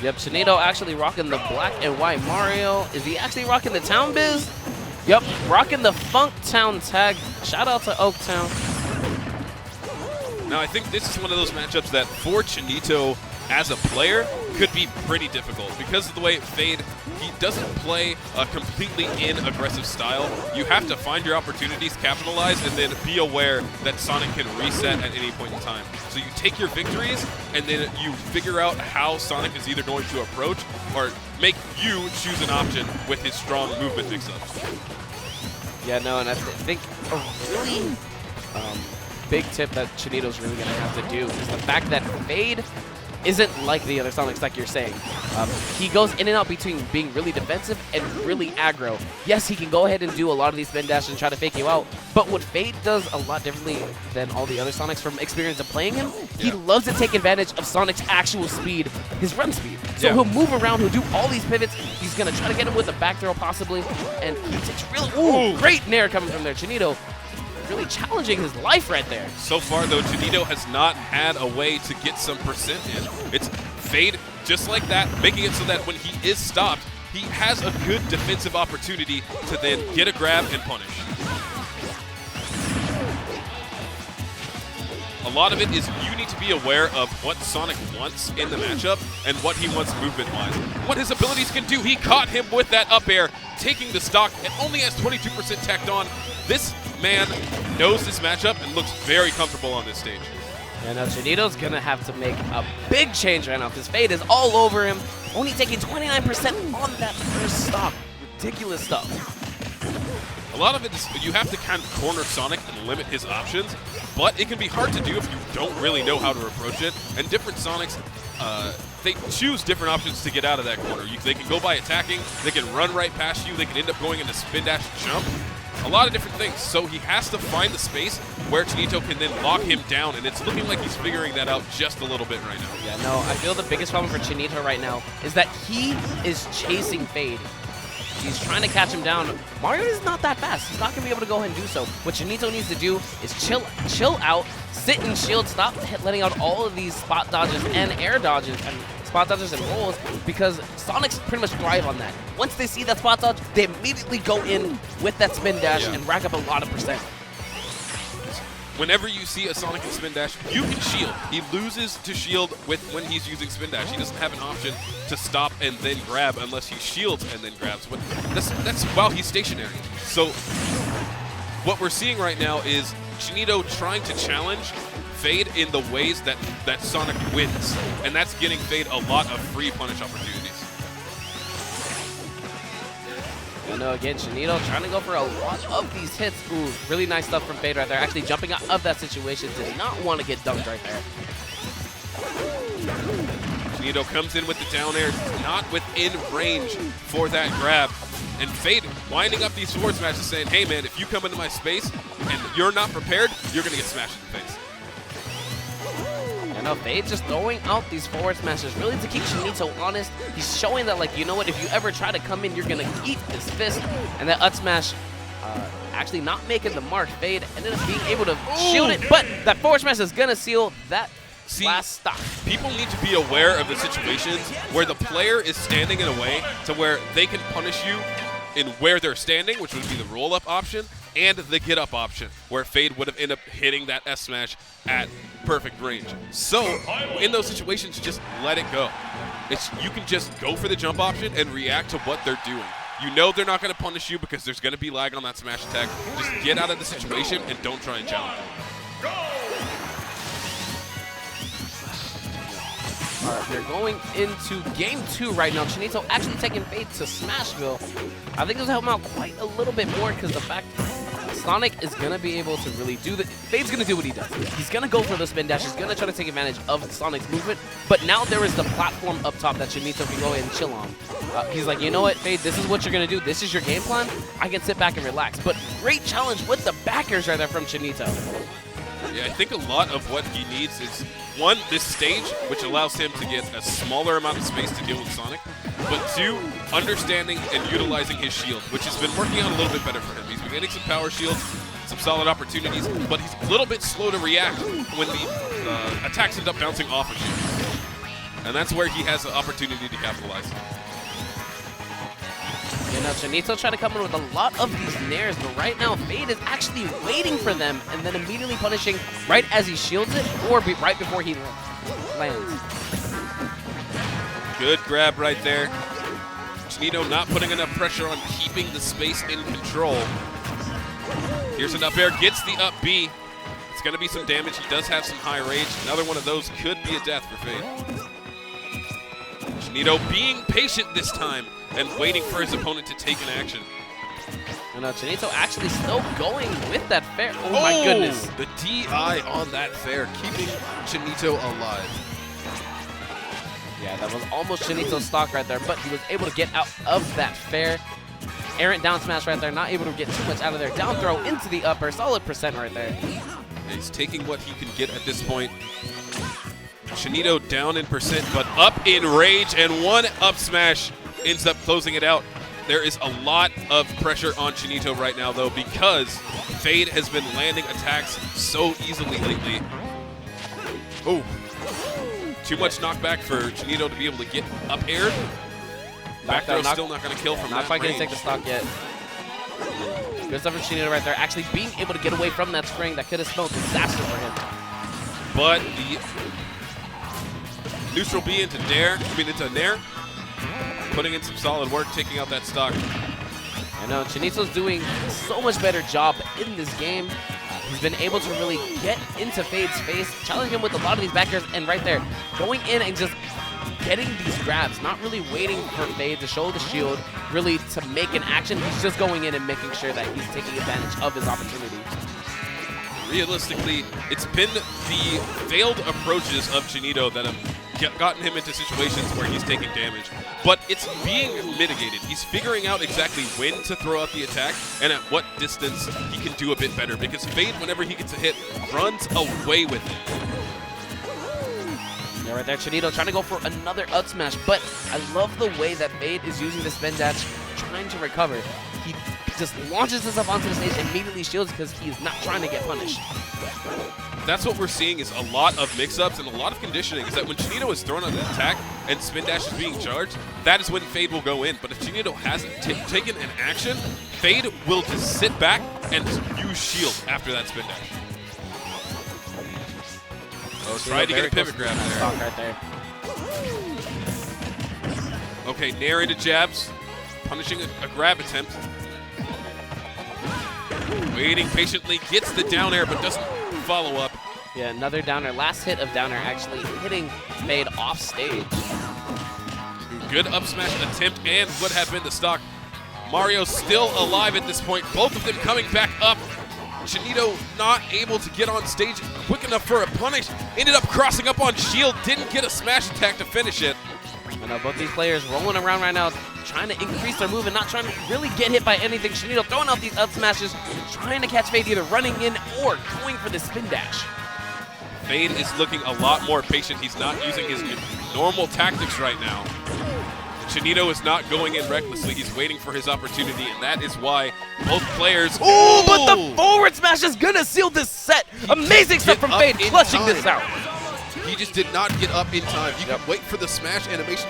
Yep, Chinito actually rocking the black and white Mario. Is he actually rocking the Town Biz? Yep, rocking the Funk Town tag. Shout out to Oaktown. Now, I think this is one of those matchups that for Chinito as a player could be pretty difficult because of the way Fade, he doesn't play a completely aggressive style. You have to find your opportunities, capitalize, and then be aware that Sonic can reset at any point in time. So you take your victories, and then you figure out how Sonic is either going to approach or make you choose an option with his strong movement mix-up. Yeah, no, and I think a really big tip that Chinito's really going to have to do is the fact that Fade isn't like the other Sonics, like you're saying. He goes in and out between being really defensive and really aggro. Yes, he can go ahead and do a lot of these spin dashes and try to fake you out, but what Fade does a lot differently than all the other Sonics from experience of playing him, he loves to take advantage of Sonic's actual speed, his run speed. So he'll move around, he'll do all these pivots, he's going to try to get him with a back throw possibly, and he takes really, great nair coming from there. Chinito really challenging his life right there. So far, though, Chinito has not had a way to get some percent in. It's Fade just like that, making it so that when he is stopped, he has a good defensive opportunity to then get a grab and punish. A lot of it is you need to be aware of what Sonic wants in the matchup and what he wants movement-wise. What his abilities can do. He caught him with that up air, taking the stock, and only has 22% tacked on. This man knows this matchup and looks very comfortable on this stage. Yeah, now Chinito's going to have to make a big change right now because Fade is all over him, only taking 29% on that first stock. Ridiculous stuff. A lot of it is you have to kind of corner Sonic and limit his options, but it can be hard to do if you don't really know how to approach it. And different Sonics, they choose different options to get out of that corner. They can go by attacking, they can run right past you, they can end up going into spin dash jump. A lot of different things. So he has to find the space where Chinito can then lock him down, and it's looking like he's figuring that out just a little bit right now. Yeah, no, I feel the biggest problem for Chinito right now is that he is chasing Fade. He's trying to catch him down. Mario is not that fast. He's not going to be able to go ahead and do so. What Chinito needs to do is chill out, sit and shield, stop letting out all of these spot dodges and air dodges and spot dodges and rolls, because Sonics pretty much thrive on that. Once they see that spot dodge, they immediately go in with that spin dash and rack up a lot of percent. Whenever you see a Sonic in spin dash, you can shield. He loses to shield when he's using spin dash. He doesn't have an option to stop and then grab unless he shields and then grabs. But that's while he's stationary. So what we're seeing right now is Chinito trying to challenge Fade in the ways that Sonic wins, and that's getting Fade a lot of free punish opportunities. I know, again, Chinito trying to go for a lot of these hits. Ooh, really nice stuff from Fade right there. Actually jumping out of that situation. Did not want to get dunked right there. Chinito comes in with the down air, not within range for that grab. And Fade winding up these forward smashes saying, hey man, if you come into my space and you're not prepared, you're going to get smashed in the face. I know, Fade just throwing out these forward smashes really to keep Chinito honest. He's showing that, like, you know what, if you ever try to come in, you're going to eat his fist. And that up smash actually not making the mark. Fade ended up being able to shield it, but that forward smash is going to seal that last stop. People need to be aware of the situations where the player is standing in a way to where they can punish you in where they're standing, which would be the roll-up option, and the get-up option, where Fade would have ended up hitting that S-Smash at perfect range. So, in those situations, just let it go. You can just go for the jump option and react to what they're doing. You know they're not going to punish you because there's going to be lag on that smash attack. Just get out of the situation and don't try and challenge them. All right, they're going into game 2 right now. Chinito actually taking Fade to Smashville. I think this will help him out quite a little bit more because the fact Sonic is going to be able to really do the... Fade's going to do what he does. He's going to go for the spin dash. He's going to try to take advantage of Sonic's movement. But now there is the platform up top that Chinito can go ahead and chill on. He's like, you know what, Fade, this is what you're going to do. This is your game plan. I can sit back and relax. But great challenge with the backers right there from Chinito. Yeah, I think a lot of what he needs is, one, this stage, which allows him to get a smaller amount of space to deal with Sonic, but two, understanding and utilizing his shield, which has been working out a little bit better for him. He's been getting some power shields, some solid opportunities, but he's a little bit slow to react when the attacks end up bouncing off of you. And that's where he has the opportunity to capitalize. You know, Chinito trying to come in with a lot of these nairs, but right now Fade is actually waiting for them and then immediately punishing right as he shields it or right before he lands. Good grab right there. Chinito not putting enough pressure on keeping the space in control. Here's an up air, gets the up B. It's going to be some damage. He does have some high rage. Another one of those could be a death for Fade. Chinito being patient this time and waiting for his opponent to take an action. And Chinito actually still going with that fair. Oh my goodness. The DI on that fair, keeping Chinito alive. Yeah, that was almost Chinito's stock right there, but he was able to get out of that fair. Errant down smash right there, not able to get too much out of there. Down throw into the upper, solid percent right there. He's taking what he can get at this point. Chinito down in percent, but up in rage, and one up smash ends up closing it out. There is a lot of pressure on Chinito right now, though, because Fade has been landing attacks so easily lately. Oh, too much knockback for Chinito to be able to get up aired. Back throw still not going to kill from that range. Not quite going to take the stock yet. Good stuff from Chinito right there, actually being able to get away from that spring that could have spelled disaster for him. But the neutral B into Nair, putting in some solid work, taking out that stock. I know, Chinito's doing so much better job in this game. He's been able to really get into Fade's face, challenge him with a lot of these backers, and right there, going in and just getting these grabs, not really waiting for Fade to show the shield, really to make an action. He's just going in and making sure that he's taking advantage of his opportunity. Realistically, it's been the failed approaches of Chinito that have gotten him into situations where he's taking damage. But it's being mitigated. He's figuring out exactly when to throw out the attack and at what distance he can do a bit better, because Fade, whenever he gets a hit, runs away with it. Yeah, right there, Chinito trying to go for another up smash, but I love the way that Fade is using the spin dash, trying to recover. He just launches this up onto the stage and immediately shields because he's not trying to get punished. That's what we're seeing is a lot of mix-ups and a lot of conditioning, is that when Chinito is thrown on an attack and spin dash is being charged, that is when Fade will go in. But if Chinito hasn't taken an action, Fade will just sit back and use shield after that spin dash. Oh, trying to get a pivot grab there. Okay, Nair into jabs, punishing a grab attempt. Waiting patiently, gets the down air, but doesn't follow up. Yeah, another downer. Last hit of downer actually hitting Fade off stage. Good up smash attempt and would have been the stock. Mario still alive at this point. Both of them coming back up. Chinito not able to get on stage quick enough for a punish. Ended up crossing up on shield. Didn't get a smash attack to finish it. I know both these players rolling around right now, trying to increase their move and not trying to really get hit by anything. Chinito throwing out these up smashes, trying to catch Fade either running in or going for the spin dash. Fade is looking a lot more patient. He's not using his normal tactics right now. Chinito is not going in recklessly. He's waiting for his opportunity, and that is why both players... Oh, but the forward smash is going to seal this set. Amazing stuff from Fade, clutching this out. He just did not get up in time. You can wait for the smash animation